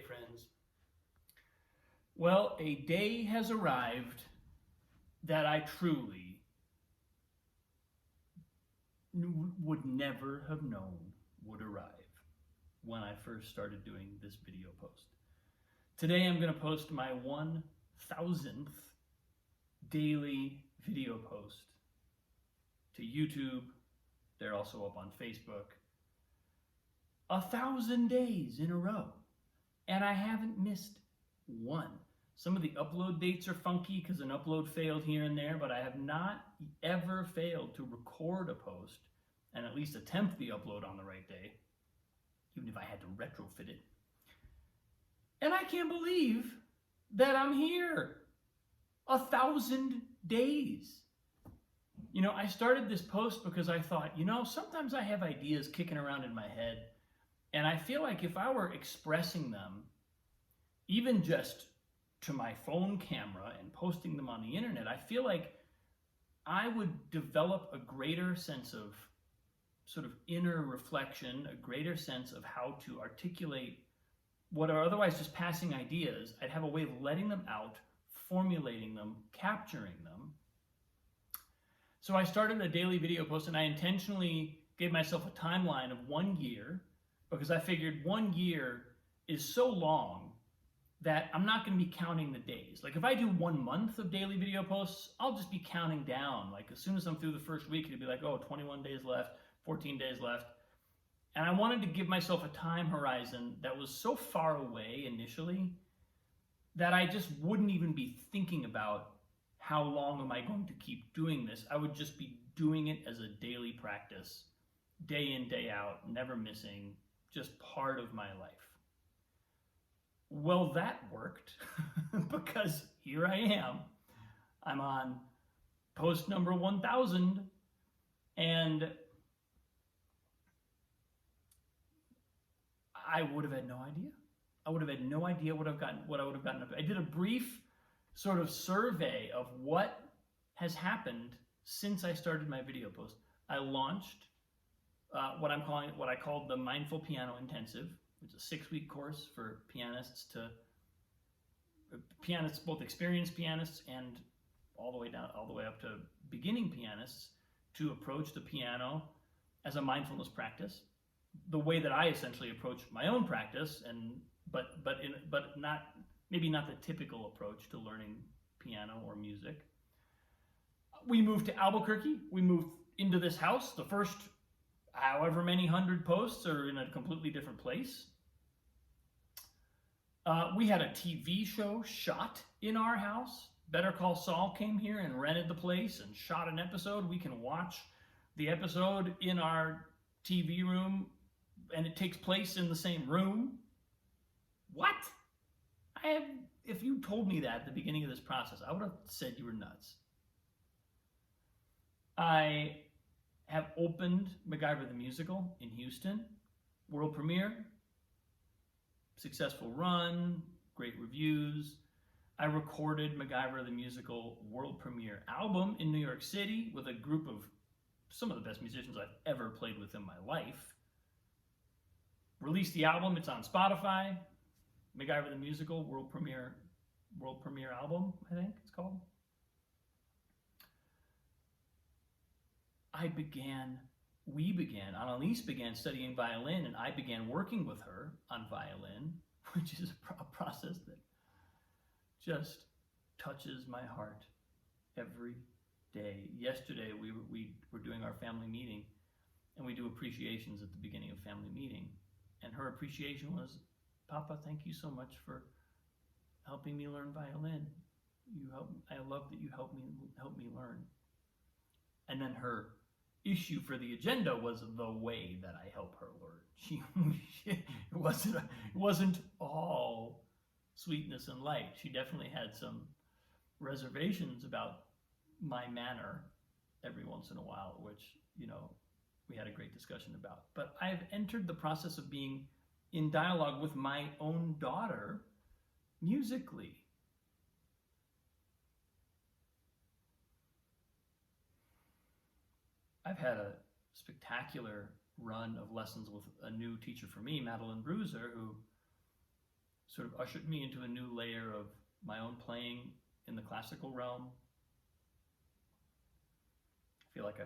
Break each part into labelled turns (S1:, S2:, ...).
S1: friends. Well, a day has arrived that I truly would never have known would arrive when I first started doing this video post. Today I'm going to post my 1,000th daily video post to YouTube. They're also up on Facebook. 1,000 days in a row. And I haven't missed one. Some of the upload dates are funky because an upload failed here and there, but I have not ever failed to record a post and at least attempt the upload on the right day, even if I had to retrofit it. And I can't believe that I'm here. 1,000 days. You know, I started this post because I thought, sometimes I have ideas kicking around in my head, and I feel like if I were expressing them, even just to my phone camera and posting them on the internet, I feel like I would develop a greater sense of sort of inner reflection, a greater sense of how to articulate what are otherwise just passing ideas. I'd have a way of letting them out, formulating them, capturing them. So I started a daily video post, and I intentionally gave myself a timeline of 1 year because I figured 1 year is so long that I'm not going to be counting the days. Like if I do 1 month of daily video posts, I'll just be counting down. Like as soon as I'm through the first week, it'll be like, 21 days left, 14 days left. And I wanted to give myself a time horizon that was so far away initially that I just wouldn't even be thinking about how long am I going to keep doing this. I would just be doing it as a daily practice, day in, day out, never missing, just part of my life. Well, that worked because here I am. I'm on post number 1,000, and I would have had no idea. I would have had no idea what I would have gotten up to. I did a brief sort of survey of what has happened since I started my video post. I launched what I called the Mindful Piano Intensive. It's a 6-week course for pianists, both experienced pianists and all the way up to beginning pianists, to approach the piano as a mindfulness practice, the way that I essentially approach my own practice, but maybe not the typical approach to learning piano or music. We moved to Albuquerque. We moved into this house. The first however many 100 posts are in a completely different place. We had a TV show shot in our house. Better Call Saul came here and rented the place and shot an episode. We can watch the episode in our TV room, and it takes place in the same room. What? If you told me that at the beginning of this process, I would have said you were nuts. I have opened MacGyver the Musical in Houston, world premiere, successful run, great reviews. I recorded MacGyver the Musical world premiere album in New York City with a group of some of the best musicians I've ever played with in my life. Released the album, it's on Spotify. MacGyver the Musical world premiere album, I think it's called. Annalise began studying violin, and I began working with her on violin, which is a process that just touches my heart every day. Yesterday, we were doing our family meeting, and we do appreciations at the beginning of family meeting. And her appreciation was, "Papa, thank you so much for helping me learn violin. I love that you help me learn." And then her issue for the agenda was the way that I help her learn. It wasn't all sweetness and light. She definitely had some reservations about my manner every once in a while, which, we had a great discussion about. But I've entered the process of being in dialogue with my own daughter musically. I've had a spectacular run of lessons with a new teacher for me, Madeline Bruiser, who sort of ushered me into a new layer of my own playing in the classical realm. I feel like I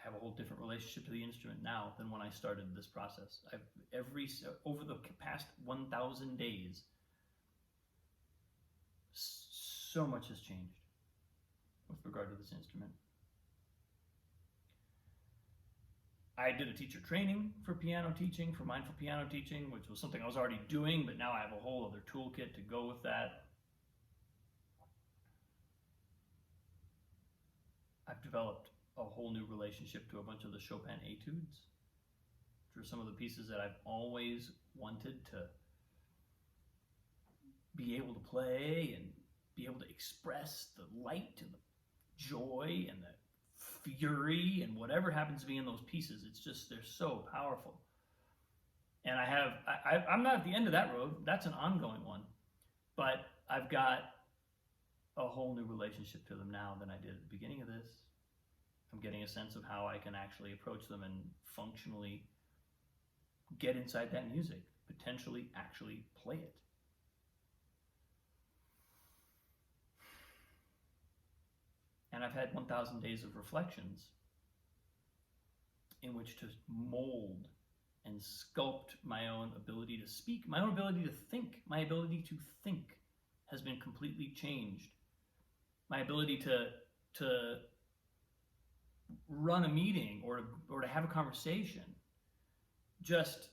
S1: have a whole different relationship to the instrument now than when I started this process. Over the past 1,000 days, so much has changed with regard to this instrument. I did a teacher training for piano teaching, for mindful piano teaching, which was something I was already doing, but now I have a whole other toolkit to go with that. I've developed a whole new relationship to a bunch of the Chopin etudes, which are some of the pieces that I've always wanted to be able to play and be able to express the light and the joy and the fury and whatever happens to be in those pieces. It's just, they're so powerful. And I'm not at the end of that road. That's an ongoing one. But I've got a whole new relationship to them now than I did at the beginning of this. I'm getting a sense of how I can actually approach them and functionally get inside that music, potentially actually play it. And I've had 1,000 days of reflections in which to mold and sculpt my own ability to speak, my own ability to think. My ability to think has been completely changed. My ability to run a meeting or to have a conversation, just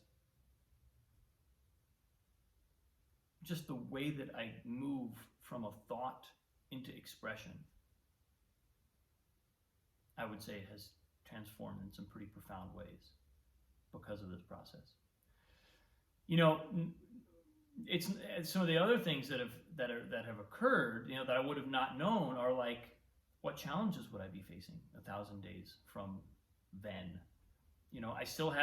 S1: the way that I move from a thought into expression, I would say it has transformed in some pretty profound ways because of this process. You know, it's some of the other things that have occurred, you know, that I would have not known are like, what challenges would I be facing 1,000 days from then? You know, I still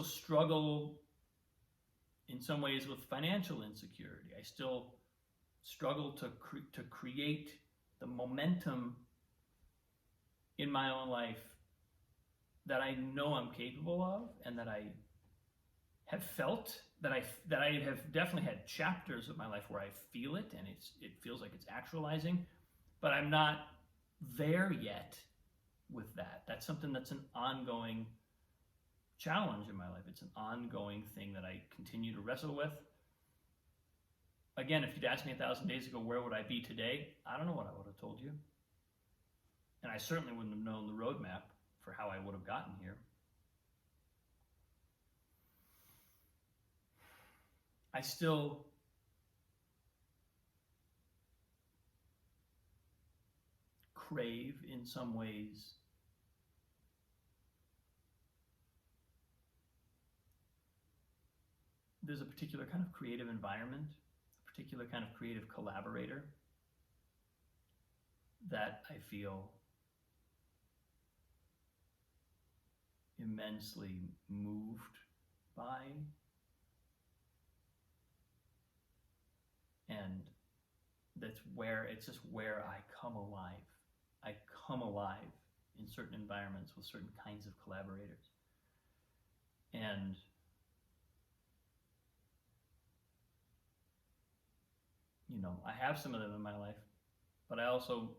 S1: struggle in some ways with financial insecurity. I still struggle to create the momentum in my own life that I know I'm capable of, and that I have felt, that I have definitely had chapters of my life where I feel it and it feels like it's actualizing, but I'm not there yet with that. That's something that's an ongoing challenge in my life. It's an ongoing thing that I continue to wrestle with. Again, if you'd asked me 1,000 days ago, where would I be today? I don't know what I would have told you. And I certainly wouldn't have known the roadmap for how I would have gotten here. I still crave, in some ways, there's a particular kind of creative environment, a particular kind of creative collaborator that I feel immensely moved by, and it's just where I come alive. I come alive in certain environments with certain kinds of collaborators. And you know, I have some of them in my life, but I also,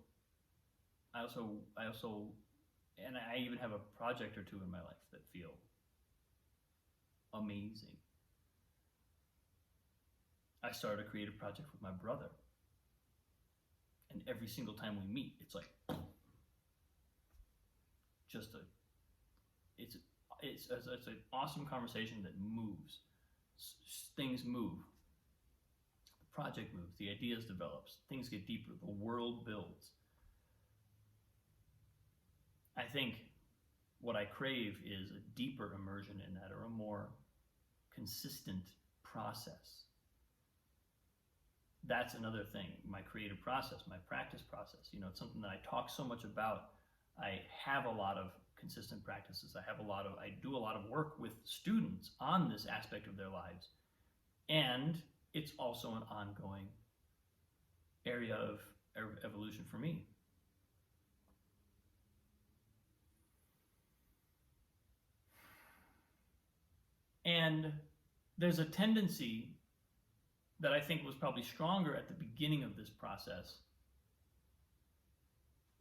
S1: and I even have a project or two in my life that feel amazing. I started a creative project with my brother, and every single time we meet, it's like it's an awesome conversation that moves. Things move. The project moves. The ideas develops. Things get deeper. The world builds. I think what I crave is a deeper immersion in that, or a more consistent process. That's another thing, my creative process, my practice process. You know, it's something that I talk so much about. I have a lot of consistent practices. I do a lot of work with students on this aspect of their lives. And it's also an ongoing area of evolution for me. And there's a tendency that I think was probably stronger at the beginning of this process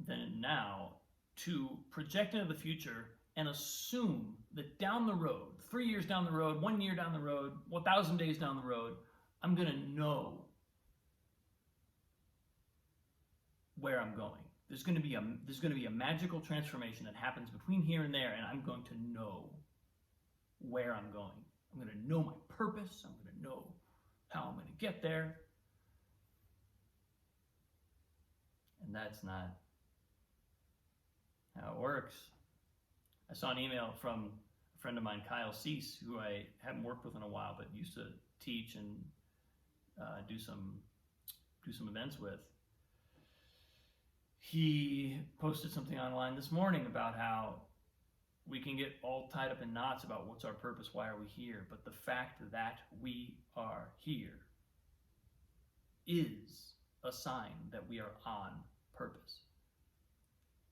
S1: than now, to project into the future and assume that down the road, 3 years down the road, 1 year down the road, 1,000 days down the road, I'm going to know where I'm going. There's going to be a magical transformation that happens between here and there, and I'm going to know where I'm going. I'm going to know my purpose. I'm going to know how I'm going to get there. And that's not how it works. I saw an email from a friend of mine, Kyle Cease, who I haven't worked with in a while, but used to teach and do some events with. He posted something online this morning about how we can get all tied up in knots about what's our purpose, why are we here, but the fact that we are here is a sign that we are on purpose.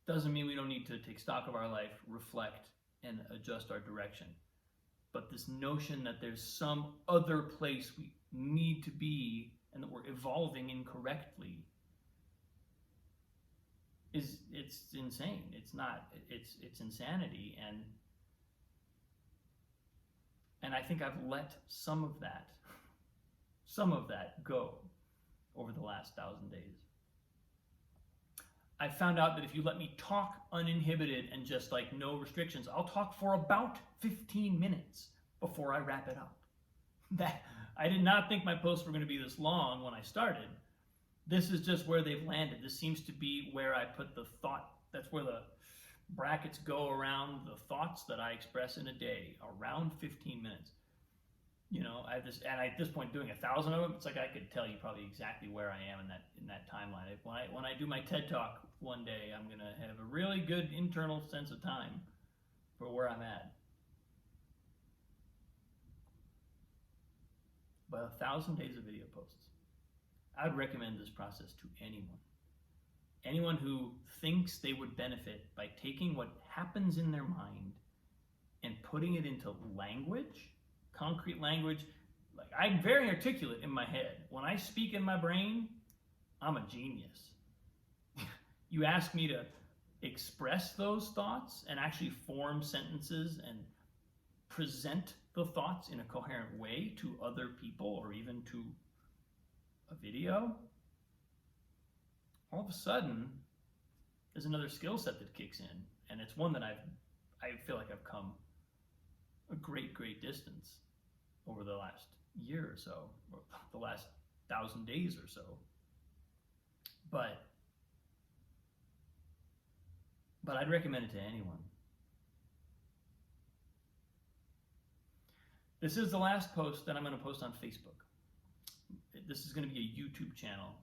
S1: Doesn't mean we don't need to take stock of our life, reflect, and adjust our direction. But this notion that there's some other place we need to be and that we're evolving incorrectly it's insane. It's not. It's insanity, and I think I've let some of that go over the last 1,000 days. I found out that if you let me talk uninhibited and just like no restrictions, I'll talk for about 15 minutes before I wrap it up. That I did not think my posts were going to be this long when I started. This is just where they've landed. This seems to be where I put the thought. That's where the brackets go around the thoughts that I express in a day, around 15 minutes. You know, I have this, and at this point, doing 1,000 of them, it's like I could tell you probably exactly where I am in that timeline. When I do my TED Talk one day, I'm gonna have a really good internal sense of time for where I'm at. But 1,000 days of video posts. I would recommend this process to anyone. Anyone who thinks they would benefit by taking what happens in their mind and putting it into language, concrete language. Like, I'm very articulate in my head. When I speak in my brain, I'm a genius. You ask me to express those thoughts and actually form sentences and present the thoughts in a coherent way to other people or even to a video, all of a sudden there's another skill set that kicks in, and it's one that I feel like I've come a great distance over the last year or so, or the last 1,000 days or so. But I'd recommend it to anyone. This is the last post that I'm going to post on Facebook. This is going to be a YouTube channel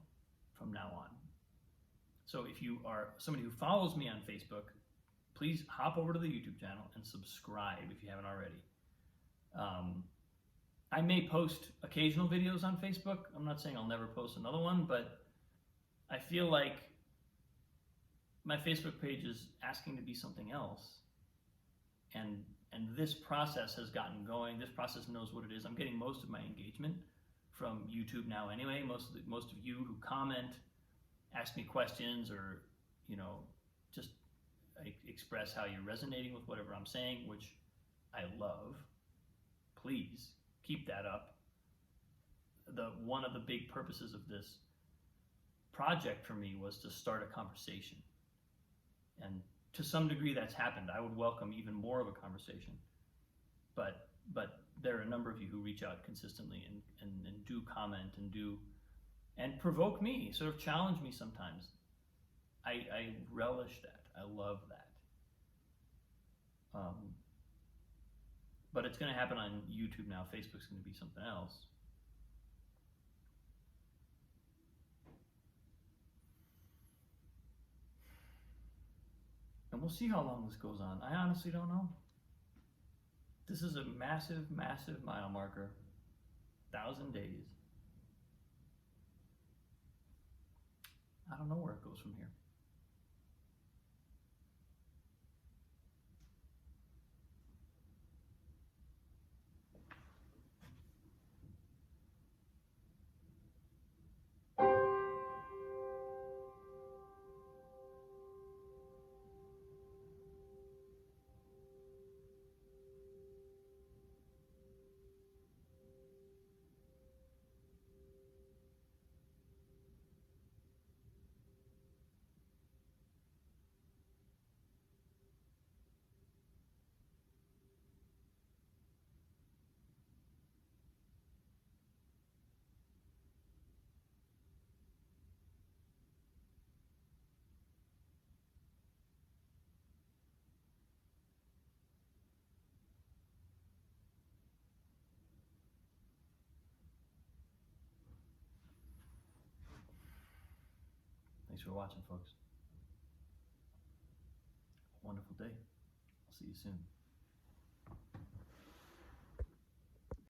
S1: from now on. So if you are somebody who follows me on Facebook, please hop over to the YouTube channel and subscribe if you haven't already. I may post occasional videos on Facebook. I'm not saying I'll never post another one, but I feel like my Facebook page is asking to be something else. And this process has gotten going. This process knows what it is. I'm getting most of my engagement from YouTube now anyway. Most of you who comment, ask me questions, or just express how you're resonating with whatever I'm saying, which I love. Please keep that up. One of the big purposes of this project for me was to start a conversation, and to some degree that's happened. I would welcome even more of a conversation, but there are a number of you who reach out consistently and do comment and provoke me, sort of challenge me sometimes. I relish that. I love that. But it's going to happen on YouTube now. Facebook's going to be something else. And we'll see how long this goes on. I honestly don't know. This is a massive mile marker. 1,000 days. I don't know where it goes from here. Thanks for watching, folks. Wonderful day. I'll see you soon.